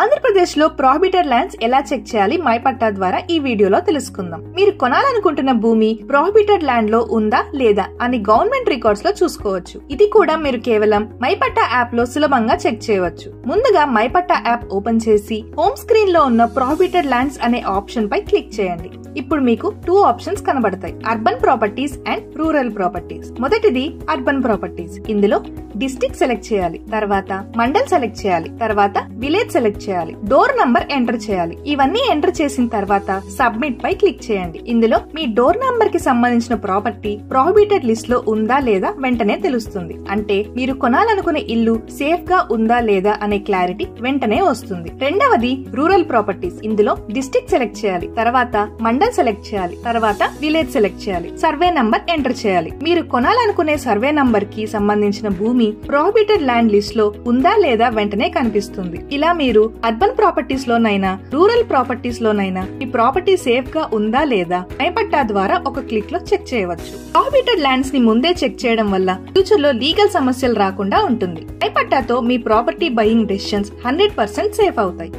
ఆంధ్రప్రదేశ్ లో prohibited lands ఎలా check చేయాలి మైపట్టా ద్వారా ఈ వీడియోలో తెలుసుకుందాం. మీరు కొనాలనుకుంటున్న భూమి ప్రొహిబిటెడ్ ల్యాండ్ లో ఉందా లేదా అని గవర్నమెంట్ రికార్డ్స్ లో చూసుకోవచ్చు. ఇది కూడా మీరు కేవలం మైపట్టా యాప్ లో సులభంగా చెక్ చేయవచ్చు. ముందుగా మైపట్టా యాప్ ఓపెన్ చేసి హోమ్ స్క్రీన్ లో ఉన్న ప్రొహిబిటెడ్ ల్యాండ్స్ అనే ఆప్షన్ పై క్లిక్ చేయండి. ఇప్పుడు మీకు 2 ఆప్షన్స్ కనబడతాయి, urban properties and rural properties. మొదటిది అర్బన్ ప్రాపర్టీస్. ఇందులో డిస్ట్రిక్ట్ సెలెక్ట్ చేయాలి, తర్వాత మండల్ సెలెక్ట్ చేయాలి, తర్వాత విలేజ్ సెలెక్ట్ చేయాలి, డోర్ నంబర్ ఎంటర్ చేయాలి. ఇవన్నీ ఎంటర్ చేసిన తర్వాత సబ్మిట్ పై క్లిక్ చేయండి. ఇందులో మీ డోర్ నంబర్ కి సంబంధించిన ప్రాపర్టీ ప్రొహిబిటెడ్ లిస్ట్ లో ఉందా లేదా వెంటనే తెలుస్తుంది. అంటే మీరు కొనాలనుకునే ఇల్లు సేఫ్ గా ఉందా లేదా అనే క్లారిటీ వెంటనే వస్తుంది. రెండవది రూరల్ ప్రాపర్టీస్. ఇందులో డిస్ట్రిక్ట్ సెలెక్ట్ చేయాలి, తర్వాత మండల్ సెలెక్ట్ చేయాలి, తర్వాత విలేజ్ సెలెక్ట్ చేయాలి, సర్వే నంబర్ ఎంటర్ చేయాలి. మీరు కొనాలనుకునే సర్వే నంబర్ కి సంబంధించిన భూమి ప్రొహిబిటెడ్ ల్యాండ్ లిస్ట్ లో ఉందా లేదా వెంటనే కనిపిస్తుంది. ఇలా మీరు అర్బన్ ప్రాపర్టీస్ లోనైనా రూరల్ ప్రాపర్టీస్ లోనైనా ఈ ప్రాపర్టీ సేఫ్ గా ఉందా లేదా మైపట్టా ద్వారా ఒక క్లిక్ లో చెక్ చేయవచ్చు. ప్రొహిబిటెడ్ ల్యాండ్స్ ని ముందే చెక్ చేయడం వల్ల ఫ్యూచర్ లో లీగల్ సమస్యలు రాకుండా ఉంటుంది. మైపట్టాతో మీ ప్రాపర్టీ బయింగ్ డెసిషన్స్ 100% సేఫ్ అవుతాయి.